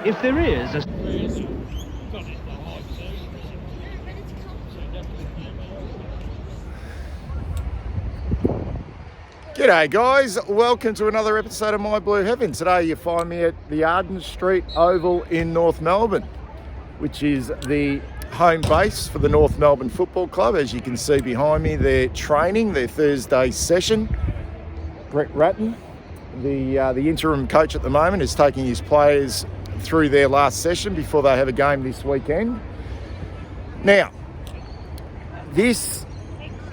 if there is a... G'day guys, welcome to another episode of My Blue Heaven. Today you find me at the Arden Street Oval in North Melbourne, which is the home base for the North Melbourne Football Club. As you can see behind me, they're training their Thursday session. Brett Ratton, the interim coach at the moment, is taking his players through their last session before they have a game this weekend. Now, this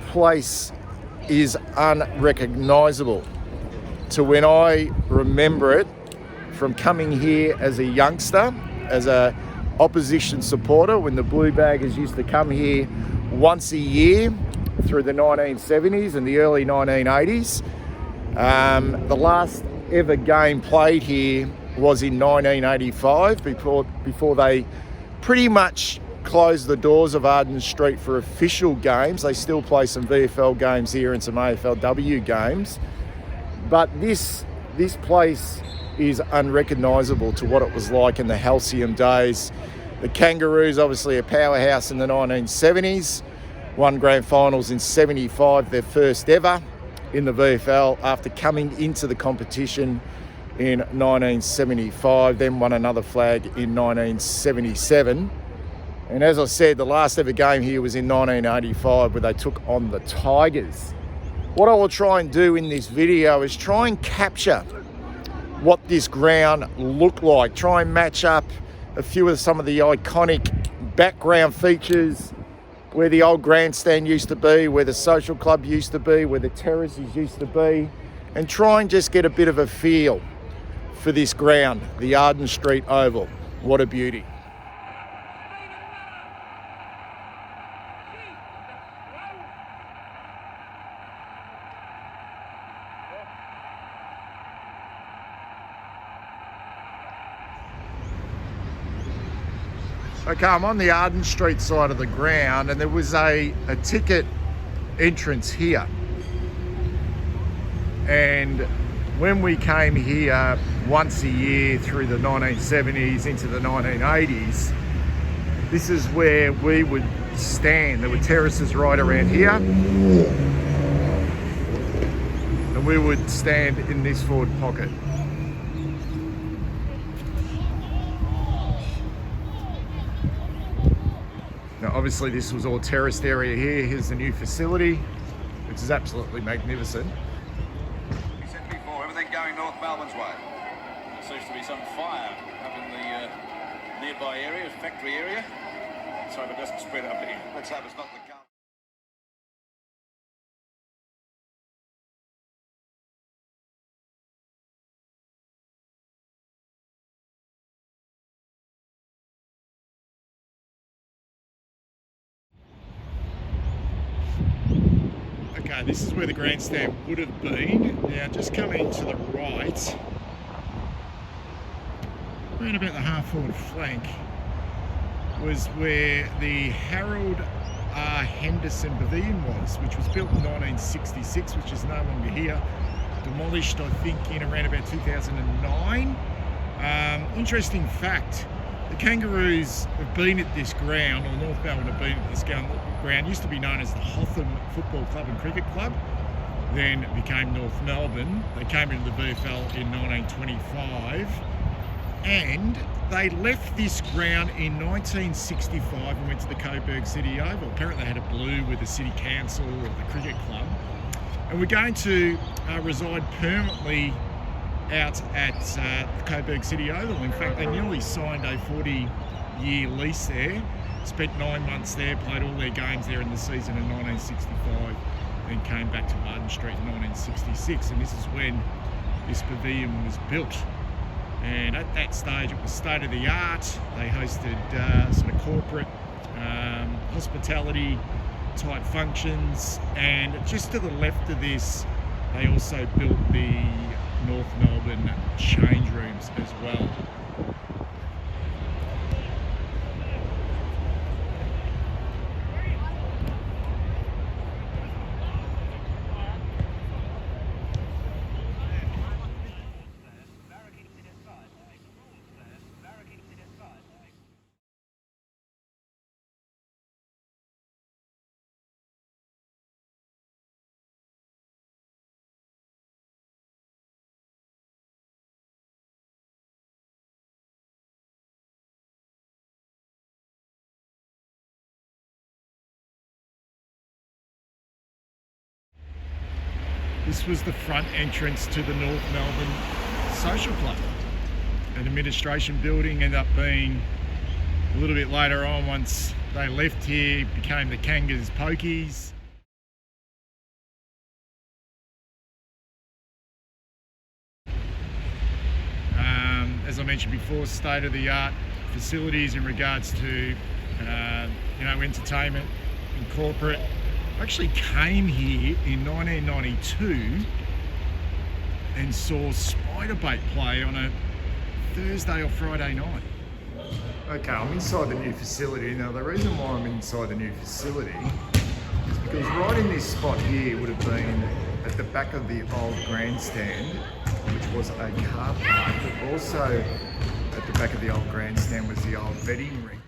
place is unrecognisable to when I remember it from coming here as a youngster, as a opposition supporter, when the Blue Baggers used to come here once a year through the 1970s and the early 1980s. The last ever game played here was in 1985 before they pretty much closed the doors of Arden Street for official games. They still play some VFL games here and some AFLW games. But this place is unrecognisable to what it was like in the halcyon days. The Kangaroos, obviously a powerhouse in the 1970s, won grand finals in 75, their first ever in the VFL after coming into the competition in 1975, then won another flag in 1977. And as I said, the last ever game here was in 1985 where they took on the Tigers. What I will try and do in this video is try and capture what this ground looked like, try and match up a few of some of the iconic background features, where the old grandstand used to be, where the social club used to be, where the terraces used to be, and try and just get a bit of a feel for this ground, the Arden Street Oval. What a beauty. Okay, I'm on the Arden Street side of the ground, and there was a ticket entrance here. And when we came here once a year through the 1970s into the 1980s, this is where we would stand. There were terraces right around here. And we would stand in this forward pocket. Now, obviously this was all terraced area here. Here's the new facility, which is absolutely magnificent. We said before, everything going North Melbourne's way. There seems to be some fire up in the nearby area, factory area. So if it doesn't spread up here, let's hope it's not the case. Okay, this is where the grandstand would have been. Now, just coming to the right, around about the half-forward flank, was where the Harold R. Henderson Pavilion was, which was built in 1966, which is no longer here. Demolished, I think, in around about 2009. Interesting fact, the Kangaroos have been at this ground, or North Melbourne have been at this ground. Used to be known as the Hotham Football Club and Cricket Club, then it became North Melbourne. They came into the VFL in 1925, and they left this ground in 1965 and went to the Coburg City Oval. Apparently they had a blue with the City Council or the Cricket Club, and we're going to reside permanently out at the Coburg City Oval. In fact, they nearly signed a 40-year lease there, spent 9 months there, played all their games there in the season in 1965, then came back to Arden Street in 1966, and this is when this pavilion was built. And at that stage it was state of the art. They hosted sort of corporate hospitality type functions, and just to the left of this they also built the North Melbourne change rooms as well. This was the front entrance to the North Melbourne Social Club. An administration building ended up being, a little bit later on, once they left here, became the Kangas Pokies. As I mentioned before, state-of-the-art facilities in regards to entertainment and corporate. I actually came here in 1992 and saw spider bait play on a Thursday or Friday night. Okay, I'm inside the new facility. Now, the reason why I'm inside the new facility is because right in this spot here would have been at the back of the old grandstand, which was a car park, but also at the back of the old grandstand was the old betting ring.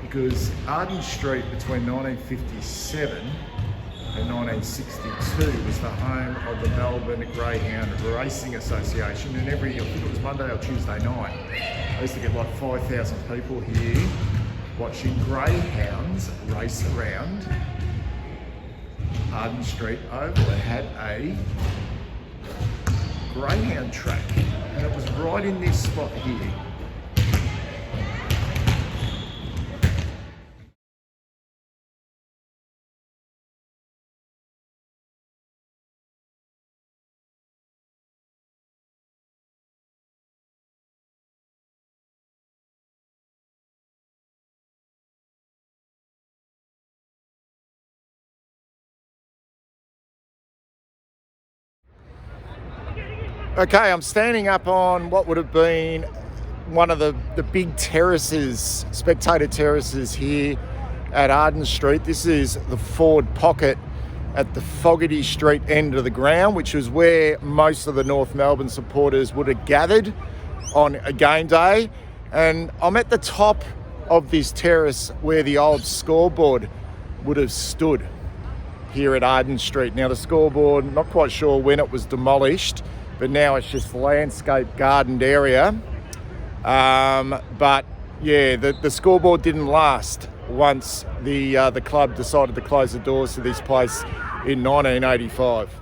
Because Arden Street between 1957 and 1962 was the home of the Melbourne Greyhound Racing Association, and I think it was Monday or Tuesday night, I used to get like 5,000 people here watching greyhounds race around Arden Street Oval. It had a greyhound track, and it was right in this spot here. Okay, I'm standing up on what would have been one of the big terraces, spectator terraces here at Arden Street. This is the forward pocket at the Fogarty Street end of the ground, which was where most of the North Melbourne supporters would have gathered on a game day. And I'm at the top of this terrace where the old scoreboard would have stood here at Arden Street. Now, the scoreboard, not quite sure when it was demolished, but now it's just landscape gardened area. But yeah, the scoreboard didn't last once the club decided to close the doors to this place in 1985.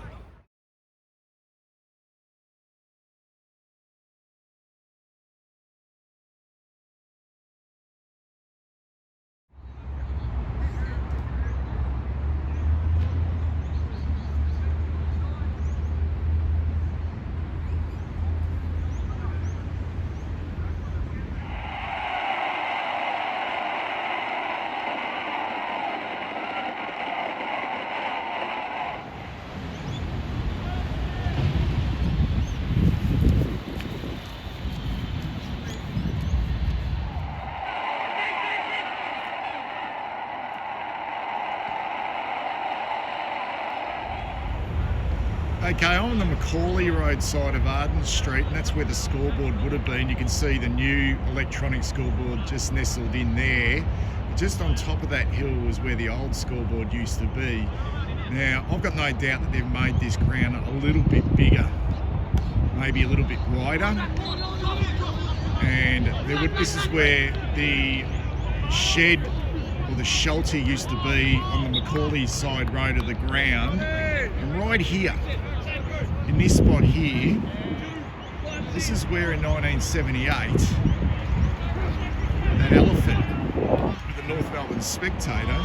Okay, I'm on the Macaulay Road side of Arden Street, and that's where the scoreboard would have been. You can see the new electronic scoreboard just nestled in there. Just on top of that hill was where the old scoreboard used to be. Now, I've got no doubt that they've made this ground a little bit bigger, maybe a little bit wider. And this is where the shed or the shelter used to be on the Macaulay side road of the ground. And right here, in this spot here, this is where in 1978, that elephant with the North Melbourne Spectator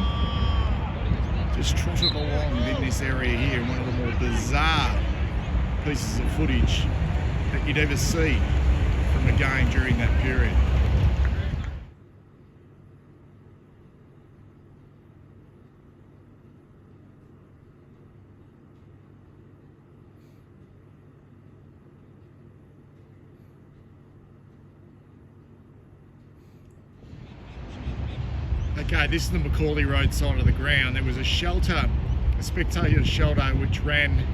just trotted along in this area here, in one of the more bizarre pieces of footage that you'd ever see from a game during that period. Okay, this is the Macaulay Road side of the ground. There was a shelter, a spectator shelter, which ran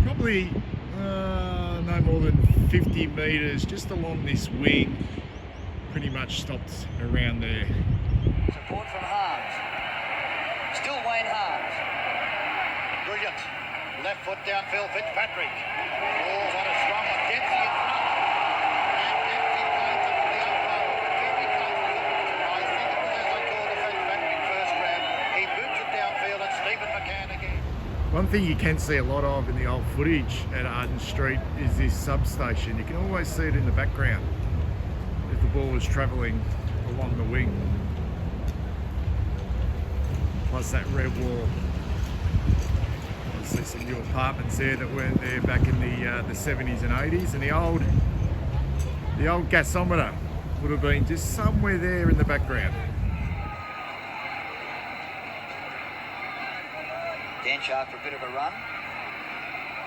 probably no more than 50 metres just along this wing, pretty much stopped around there. Support from Harms. Still Wayne Harms. Brilliant. Left foot downfield, Fitzpatrick. Balls on a strong one. Dempsey in front. And One thing you can see a lot of in the old footage at Arden Street is this substation. You can always see it in the background if the ball was travelling along the wing. Plus that red wall. I see some new apartments there that weren't there back in the 70s and 80s, and the old gasometer would have been just somewhere there in the background. Dench after a bit of a run.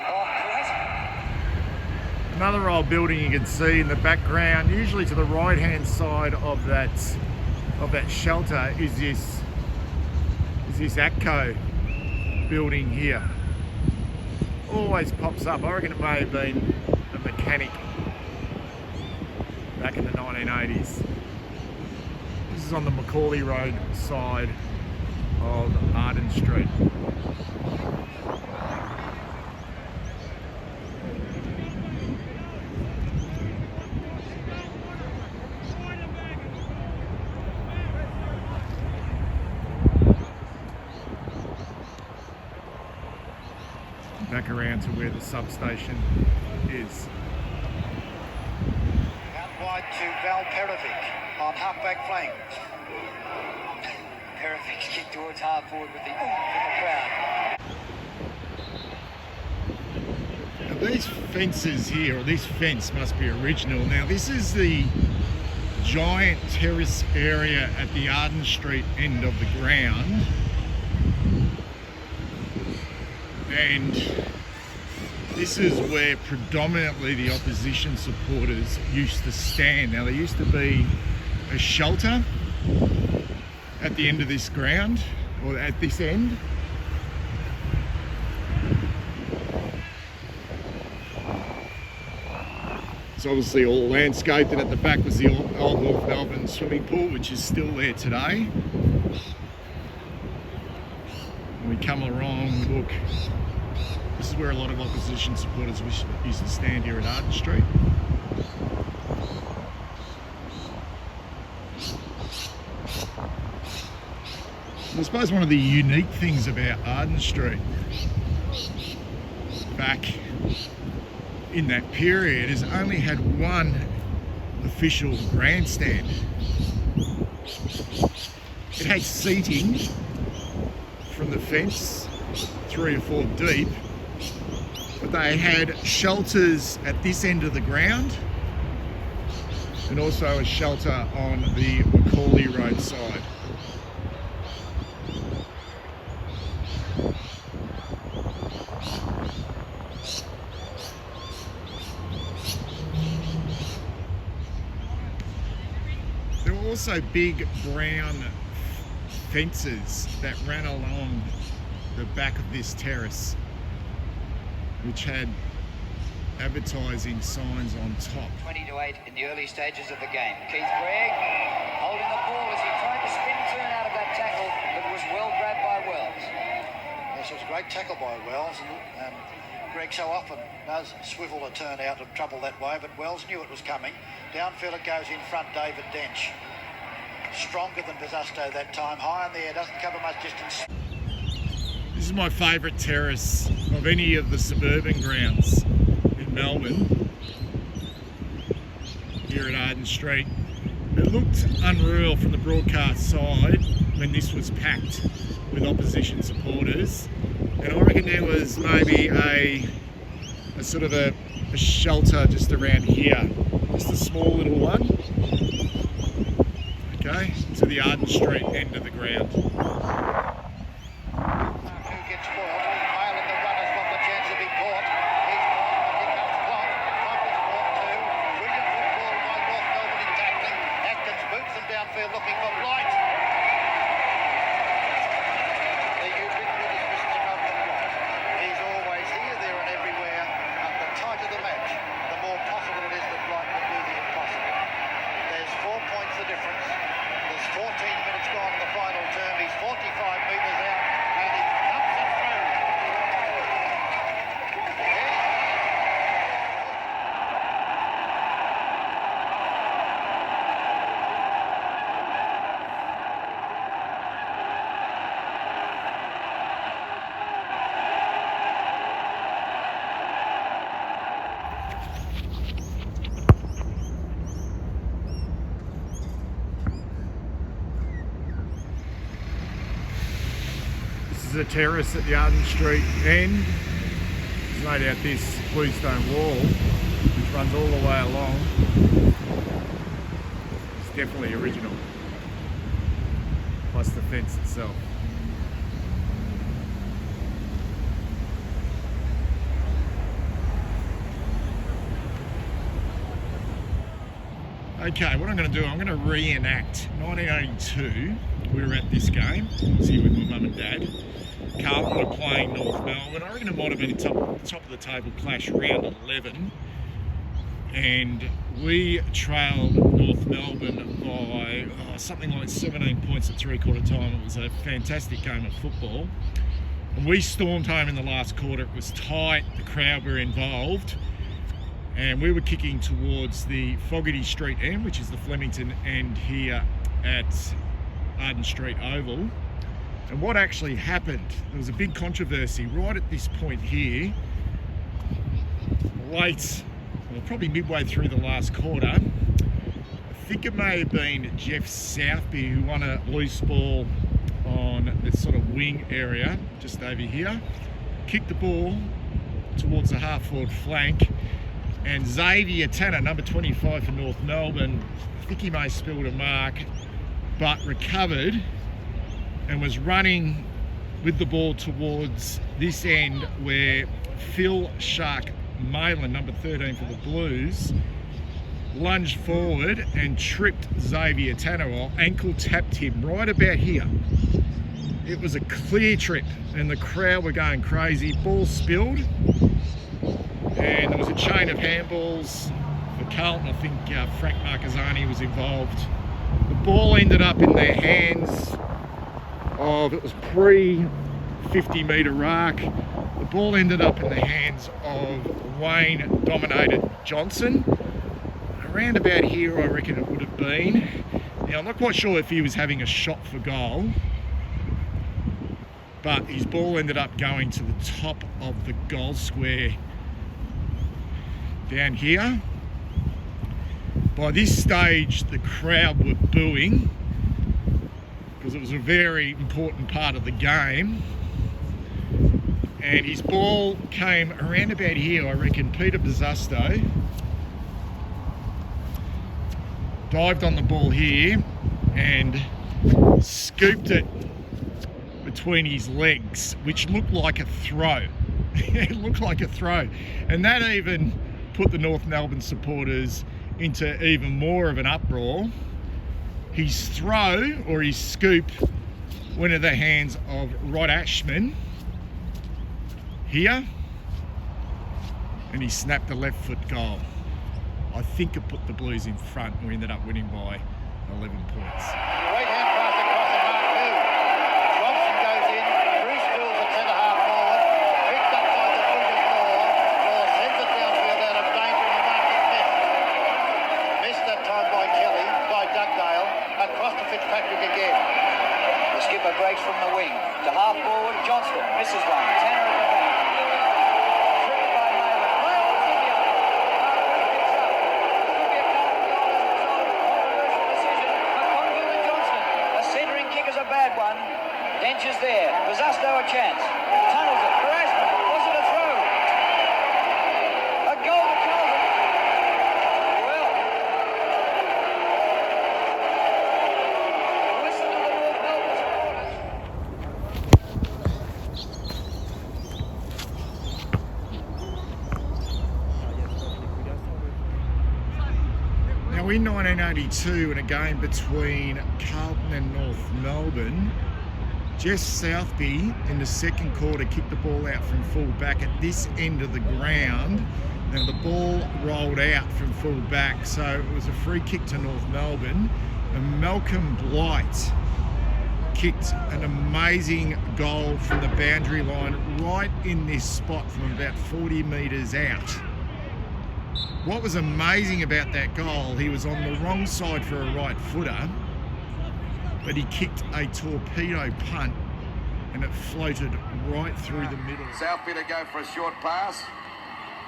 Oh, crazy. Another old building you can see in the background, usually to the right hand side of that shelter, is this ATCO building here. Always pops up. I reckon it may have been a mechanic back in the 1980s. This is on the Macaulay Road side of Arden Street. Back around to where the substation is. Out wide to Val Perovic on half-back flank. Perovic's kick towards half forward with the crowd. Now these fences here, or this fence must be original. Now this is the giant terrace area at the Arden Street end of the ground. And this is where predominantly the opposition supporters used to stand. Now there used to be a shelter at the end of this ground, or at this end. It's obviously all landscaped, and at the back was the old North Melbourne swimming pool, which is still there today. When we come along, look, this is where a lot of opposition supporters used to stand here at Arden Street. I suppose one of the unique things about Arden Street back in that period is it only had one official grandstand. It had seating from the fence, 3 or 4 deep, but they had shelters at this end of the ground and also a shelter on the Macaulay Road side. There were also big brown fences that ran along the back of this terrace, which had advertising signs on top. 20-8 in the early stages of the game. Keith Gregg holding the ball as he tried to spin turn out of that tackle, but was well grabbed by Wells. Yes, it was a great tackle by Wells, and Gregg so often does swivel a turn out of trouble that way, but Wells knew it was coming. Downfield it goes in front, David Dench. Stronger than Busasto that time, high in the air, doesn't cover much distance. This is my favourite terrace of any of the suburban grounds in Melbourne, here at Arden Street. It looked unreal from the broadcast side when this was packed with opposition supporters, and I reckon there was maybe a sort of a shelter just around here, just a small little one, okay, to the Arden Street end of the ground. Looking for Blight. The ubiquitous Mr. Malcolm Blight. He's always here, there and everywhere. And the tighter the match, the more possible it is that Blight will do the impossible. There's 4 points the difference. There's 14 minutes gone in the final term. He's 45 metres. is a terrace at the Arden Street end. There's no doubt this bluestone wall, which runs all the way along, is definitely original. Plus the fence itself. Okay, what I'm going to do, I'm going to reenact 1982. We were at this game. I was here with my mum and dad. Carlton were playing North Melbourne. I reckon it might have been a top of the table clash, round 11. And we trailed North Melbourne by something like 17 points at three-quarter time. It was a fantastic game of football. And we stormed home in the last quarter. It was tight. The crowd were involved. And we were kicking towards the Fogarty Street end, which is the Flemington end here at Arden Street Oval. And what actually happened, there was a big controversy right at this point here, late, well, probably midway through the last quarter. I think it may have been Jeff Southby who won a loose ball on this sort of wing area just over here, kicked the ball towards the half-forward flank, and Xavier Tanner, number 25 for North Melbourne, I think he may have spilled a mark, but recovered and was running with the ball towards this end where Phil Shark Malin, number 13 for the Blues, lunged forward and tripped Xavier Tanner, or ankle tapped him right about here. It was a clear trip and the crowd were going crazy. Ball spilled. And there was a chain of handballs for Carlton. I think Frank Marcazzani was involved. The ball ended up in their hands of, it was pre-50 metre arc. The ball ended up in the hands of Wayne Dominated Johnson. Around about here, I reckon it would have been. Now, I'm not quite sure if he was having a shot for goal, but his ball ended up going to the top of the goal square down here. By this stage, the crowd were booing because it was a very important part of the game. And his ball came around about here. I reckon Peter Bizzusto dived on the ball here and scooped it between his legs, which looked like a throw. It looked like a throw. And that even put the North Melbourne supporters into even more of an uproar. His throw, or his scoop, went into the hands of Rod Ashman here, and he snapped a left foot goal. I think it put the Blues in front, and we ended up winning by 11 points. Right hand pass across the mark too. Johnson goes in, Bruce Bills at centre half forward, picked up by the British Law sends it downfield out of danger and the mark is missed. Missed that time by Kelly, by Dugdale, across to Fitzpatrick again. The skipper breaks from the wing to half forward. Johnston misses one. Tanner at the back. Tripped by Malin. Malin's in the other. Picks up. Could be a Carlton goal as a result of a controversial decision. McConville to Johnston. A centering kick is a bad one. Dench is there. Bizzusto a chance. Tunnels it. Harassment. Was it a throw? A goal to Carlton. Well, listen to the North Melbourne supporters. Now in 1982, in a game between Carlton and North Melbourne, Jess Southby in the second quarter kicked the ball out from full back at this end of the ground. Now the ball rolled out from full back, so it was a free kick to North Melbourne, and Malcolm Blight kicked an amazing goal from the boundary line right in this spot from about 40 metres out. What was amazing about that goal, he was on the wrong side for a right footer, but he kicked a torpedo punt and it floated right through the middle. Southby to go for a short pass.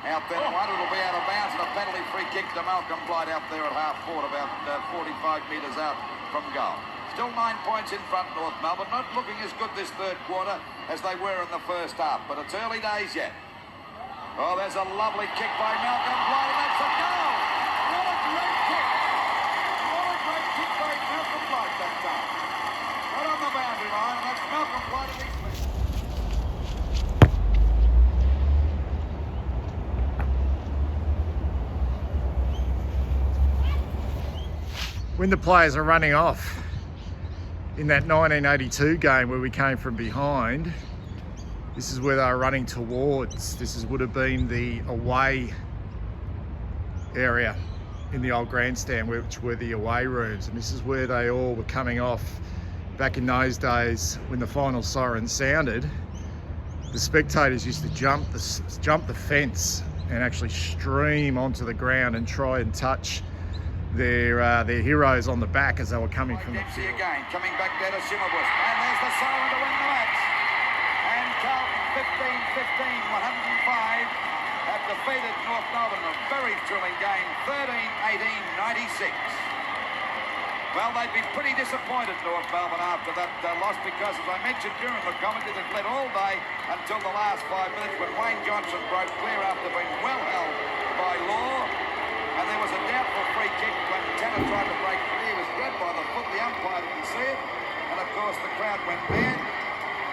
Out there, one, it'll be out of bounds, and a penalty free kick to Malcolm Blight out there at half forward, about 45 metres out from goal. Still 9 points in front, North Melbourne. Not looking as good this third quarter as they were in the first half, but it's early days yet. Oh, there's a lovely kick by Malcolm Blight, and that's a goal! What a great kick! What a great kick by Malcolm Blight that time. Right on the boundary line, and that's Malcolm Blight at his feet. When the players are running off in that 1982 game where we came from behind, this is where they were running towards. Would have been the away area in the old grandstand, which were the away rooms, and this is where they all were coming off. Back in those days, when the final siren sounded, the spectators used to jump the fence and actually stream onto the ground and try and touch their heroes on the back as they were coming from the Dempsey again, coming back there to Simmerbush, and there's the siren to win the match. And Carlton 15-15, 105 have defeated North Melbourne. A very thrilling game, 13-18, 96. Well, they'd be pretty disappointed, North Melbourne, after that loss, because, as I mentioned during the commentary, they've led all day until the last 5 minutes when Wayne Johnson broke clear after being well held by Law. And there was a doubtful free kick when Tanner tried to break free. He was grabbed by the foot. The umpire didn't see it. And, of course, the crowd went mad.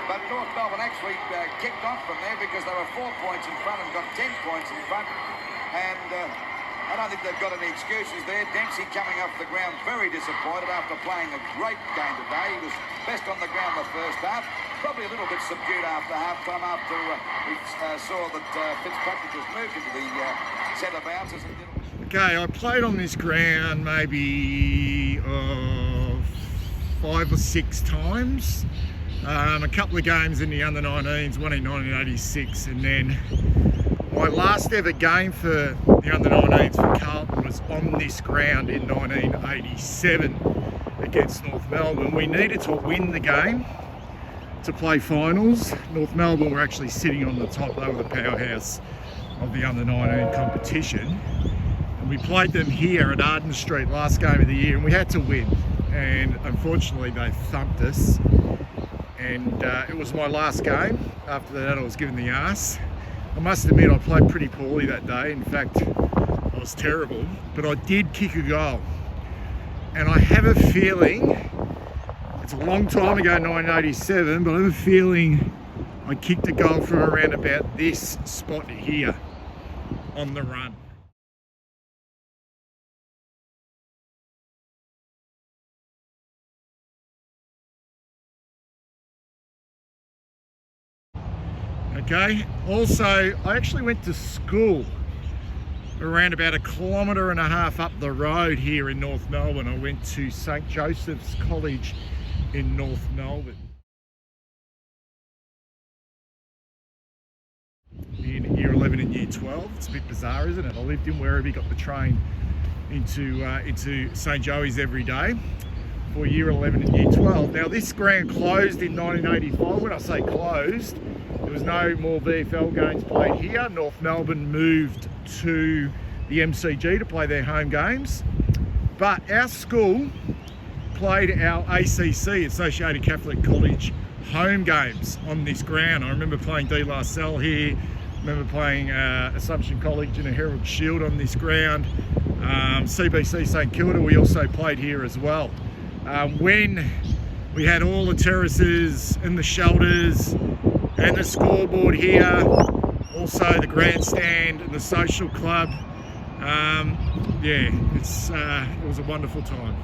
But North Melbourne actually kicked off from there because they were 4 points in front and got 10 points in front. And I don't think they've got any excuses there. Dempsey coming off the ground very disappointed after playing a great game today. He was best on the ground the first half. Probably a little bit subdued after half-time after we saw that Fitzpatrick was moved into the centre bounces. Okay, I played on this ground maybe 5 or 6 times. A couple of games in the under-19s, one in 1986, and then my last ever game for the under-19s for Carlton was on this ground in 1987 against North Melbourne. We needed to win the game to play finals. North Melbourne were actually sitting on the top. They were the powerhouse of the under-19 competition. And we played them here at Arden Street last game of the year, and we had to win. And unfortunately, they thumped us. And it was my last game. After that, I was given the arse. I must admit, I played pretty poorly that day. In fact, I was terrible. But I did kick a goal. And I have a feeling, it's a long time ago, 1987, but I have a feeling I kicked a goal from around about this spot here on the run. Okay, also I actually went to school around about 1.5 kilometres up the road here in North Melbourne. I went to St Joseph's College in North Melbourne. In year 11 and year 12, it's a bit bizarre, isn't it? I lived in Werribee, got the train into St Joey's every day for year 11 and year 12. Now this ground closed in 1985. When I say closed, there was no more VFL games played here. North Melbourne moved to the MCG to play their home games. But our school played our ACC, Associated Catholic College, home games on this ground. I remember playing De La Salle here. I remember playing Assumption College in a Herald Shield on this ground. CBC St Kilda, we also played here as well. When we had all the terraces and the shelters and the scoreboard here, also the grandstand and the social club. Yeah, it was a wonderful time.